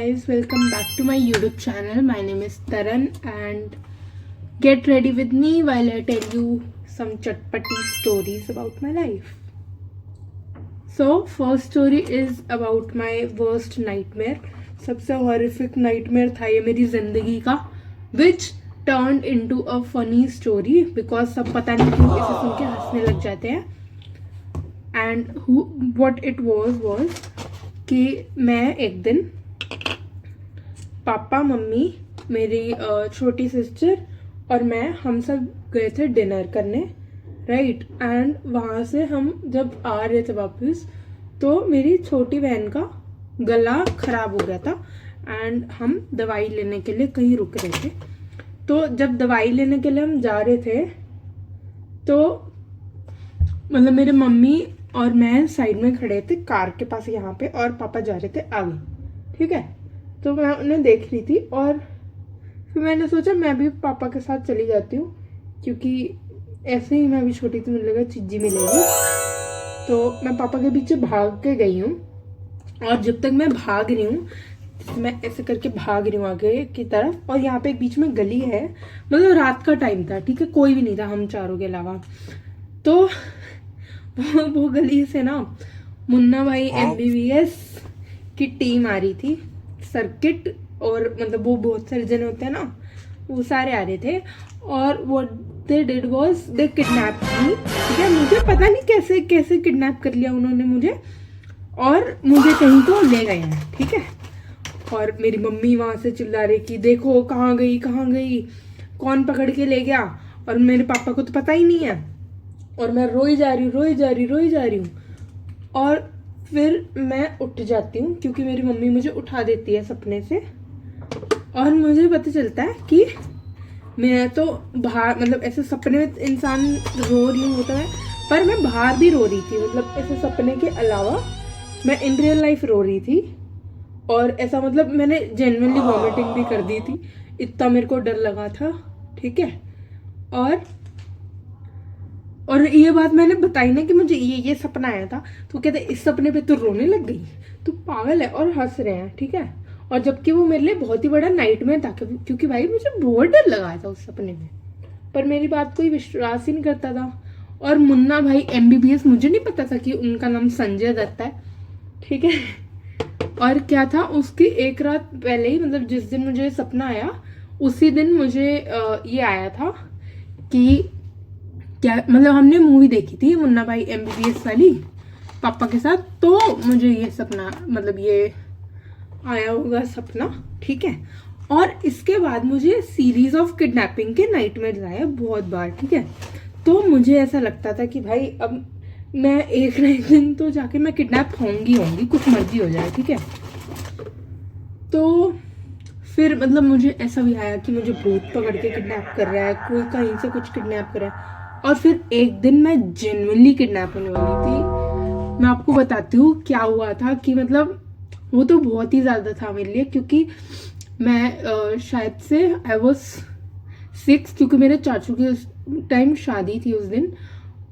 guys, welcome back to my YouTube channel. My name is Taran and get ready with me while I tell you some chatpati stories about my life. So first story is about my worst nightmare. सबसे horrific nightmare था ये मेरी जिंदगी का, which turned into a funny story because सब पता नहीं क्यों इसे सुन के हंसने लग जाते हैं. And what it was कि मैं एक दिन पापा मम्मी मेरी छोटी सिस्टर और मैं हम सब गए थे डिनर करने, राइट. एंड वहाँ से हम जब आ रहे थे वापस तो मेरी छोटी बहन का गला खराब हो गया था एंड हम दवाई लेने के लिए कहीं रुक रहे थे. तो जब दवाई लेने के लिए हम जा रहे थे तो मतलब मेरे मम्मी और मैं साइड में खड़े थे कार के पास यहाँ पे और पापा जा रहे थे आगे, ठीक है. तो मैं उन्हें देख रही थी और फिर मैंने सोचा मैं भी पापा के साथ चली जाती हूँ क्योंकि ऐसे ही मैं भी छोटी थी, मुझे लगा चीज़ी मिलेगी. तो मैं पापा के पीछे भाग के गई हूँ और जब तक मैं भाग रही हूँ मैं ऐसे करके भाग रही हूँ आगे की तरफ और यहाँ पे एक बीच में गली है, मतलब रात का टाइम था, ठीक है, कोई भी नहीं था हम चारों के अलावा. तो वो गली से ना मुन्ना भाई MBBS की टीम आ रही थी, सर्किट और मतलब वो बहुत सारे जने होते हैं ना, वो सारे आ रहे थे. और what they did was they kidnapped me, ठीक है. मुझे पता नहीं कैसे कैसे किडनैप कर लिया उन्होंने मुझे और मुझे कहीं तो ले गए हैं, ठीक है. और मेरी मम्मी वहाँ से चिल्ला रही कि देखो कहाँ गई कौन पकड़ के ले गया. और मेरे पापा को तो पता ही नहीं है और मैं रोई जा रही हूँ. और फिर मैं उठ जाती हूँ क्योंकि मेरी मम्मी मुझे उठा देती है सपने से और मुझे पता चलता है कि मैं तो बाहर, मतलब ऐसे सपने में इंसान रो रही होता है पर मैं बाहर भी रो रही थी, मतलब ऐसे सपने के अलावा मैं इन रियल लाइफ रो रही थी. और ऐसा मतलब मैंने जेन्युइनली वॉमिटिंग भी कर दी थी, इतना मेरे को डर लगा था, ठीक है. और ये बात मैंने बताई ना कि मुझे ये सपना आया था, तो कहते इस सपने पे तो रोने लग गई, तू पागल है, और हंस रहे हैं, ठीक है. और जबकि वो मेरे लिए बहुत ही बड़ा नाइटमेयर था क्योंकि भाई मुझे बहुत डर लगा था उस सपने में, पर मेरी बात कोई विश्वास ही नहीं करता था. और मुन्ना भाई MBBS, मुझे नहीं पता था कि उनका नाम संजय दत्त है, ठीक है. और क्या था, उसकी एक रात पहले ही, मतलब जिस दिन मुझे सपना आया उसी दिन मुझे ये आया था कि क्या, मतलब हमने मूवी देखी थी मुन्ना भाई MBBS वाली पापा के साथ, तो मुझे ये सपना, मतलब ये आया होगा सपना, ठीक है. और इसके बाद मुझे सीरीज ऑफ किडनैपिंग के नाइटमेयर्स आए बहुत बार, ठीक है. तो मुझे ऐसा लगता था कि भाई अब मैं एक ना एक दिन तो जाके मैं किडनैप होंगी, कुछ मर्जी हो जाए, ठीक है. तो फिर मतलब मुझे ऐसा भी आया कि मुझे भूत पकड़ के किडनैप कर रहा है, कोई कहीं से कुछ किडनैप कर रहा है. और फिर एक दिन मैं जेन्युइनली किडनैप होने वाली थी. मैं आपको बताती हूँ क्या हुआ था कि मतलब वो तो बहुत ही ज़्यादा था मेरे लिए क्योंकि मैं शायद से आई वॉज 6 क्योंकि मेरे चाचू के उस टाइम शादी थी उस दिन,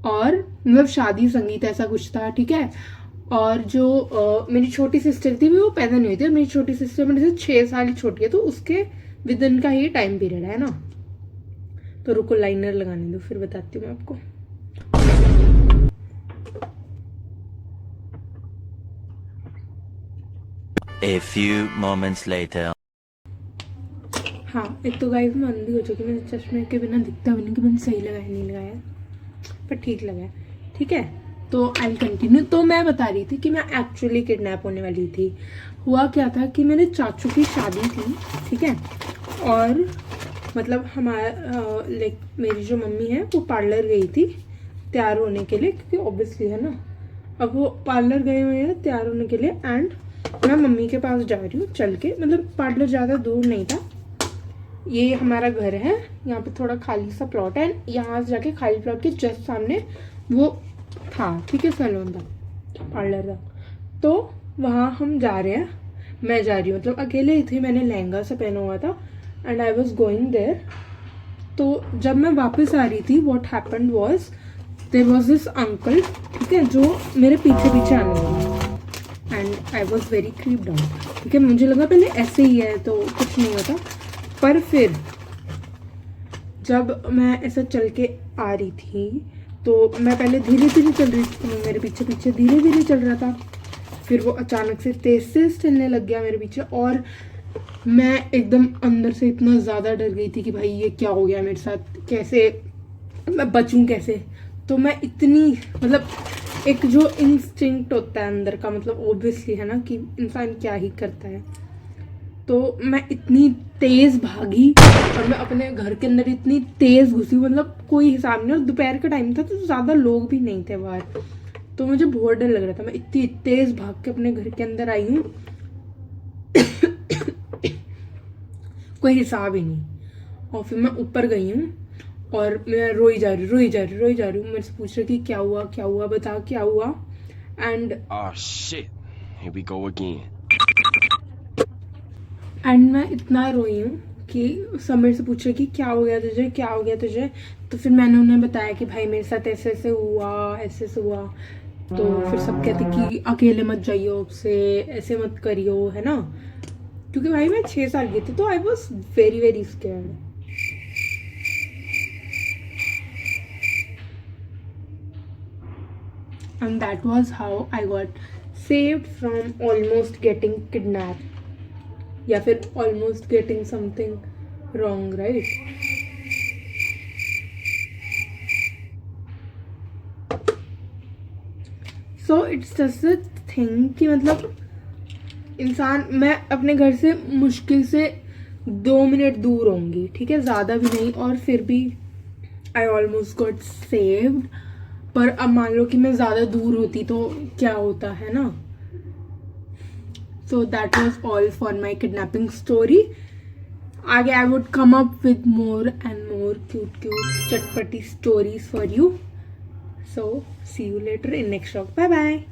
और मतलब शादी संगीत ऐसा कुछ था, ठीक है. और जो मेरी छोटी सिस्टर थी वो पैदा नहीं हुई थी, और मेरी छोटी सिस्टर मेरे से 6 साल छोटी है, तो उसके विद इन का ही टाइम पीरियड है ना. तो रुको लाइनर लगाने दो फिर बताती हूँ मैं आपको. A few moments later. हाँ, एक तो गाइस मैं अंधी हो चुकी, मेरे चश्मे के बिना दिखता भी नहीं कि मैंने सही लगाया नहीं लगाया, पर ठीक लगा, ठीक है. तो आई कंटिन्यू. तो मैं बता रही थी कि मैं एक्चुअली किडनैप होने वाली थी. हुआ क्या था कि मेरे चाचू की शादी थी, ठीक है. और मतलब हमारा लाइक मेरी जो मम्मी है वो पार्लर गई थी तैयार होने के लिए क्योंकि ऑब्वियसली है ना, अब वो पार्लर गए हुए हैं तैयार होने के लिए. एंड मैं मम्मी के पास जा रही हूँ चल के, मतलब पार्लर ज़्यादा दूर नहीं था, ये हमारा घर है, यहाँ पे थोड़ा खाली सा प्लॉट है, यहाँ से जाके खाली प्लॉट के जस्ट सामने वो था, ठीक है, सैलून था, पार्लर था. तो वहाँ हम जा रहे हैं, मैं जा रही हूँ, मतलब अकेले ही थी, मैंने लहंगा सा पहना हुआ था and I was going there. तो जब मैं वापस आ रही थी what happened was there was this uncle, ठीक है, जो मेरे पीछे आने लगे. And I was very creeped out. ठीक है, मुझे लगा पहले ऐसे ही है तो कुछ नहीं होता, पर फिर जब मैं ऐसा चल के आ रही थी तो मैं पहले धीरे धीरे चल रही थी, तो मेरे पीछे पीछे धीरे धीरे चल रहा था, फिर वो अचानक से तेज चलने लग गया मेरे पीछे, और मैं एकदम अंदर से इतना ज़्यादा डर गई थी कि भाई ये क्या हो गया मेरे साथ, कैसे मैं बचूं कैसे। तो मैं इतनी मतलब एक जो इंस्टिंक्ट होता है अंदर का, मतलब ऑब्वियसली है ना कि इंसान क्या ही करता है, तो मैं इतनी तेज़ भागी और मैं अपने घर के अंदर इतनी तेज़ घुसी, मतलब कोई हिसाब नहीं। और दोपहर का टाइम था तो ज़्यादा लोग भी नहीं थे बाहर, तो मुझे बहुत डर लग रहा था। मैं इतनी तेज़ भाग के अपने घर के अंदर आई हूँ कोई हिसाब ही नहीं। और फिर मैं ऊपर गई हूँ और मैं रोई जा रही हूँ। मेरे से पूछ रही कि क्या हुआ बता क्या हुआ। And Oh shit. Here we go again. And मैं इतना रोई हूँ कि सब मेरे से पूछ रहे कि क्या हो गया तुझे। तो फिर मैंने उन्हें बताया कि भाई मेरे साथ ऐसे ऐसे हुआ। तो फिर सब कहते कि अकेले मत जाइयो, आपसे ऐसे मत करियो, है ना, क्योंकि भाई मैं 6 साल की थी तो आई was very very scared. And that was how I got saved from almost getting kidnapped या फिर almost getting something wrong, right? So it's just a thing कि मतलब इंसान, मैं अपने घर से मुश्किल से 2 मिनट दूर होंगी, ठीक है, ज़्यादा भी नहीं, और फिर भी आई ऑलमोस्ट गॉट सेव्ड। पर अब मान लो कि मैं ज़्यादा दूर होती तो क्या होता, है ना। So that was all for my kidnapping story. आगे I would come up with more and more cute चटपटी stories for you. So see you later in next vlog. Bye bye.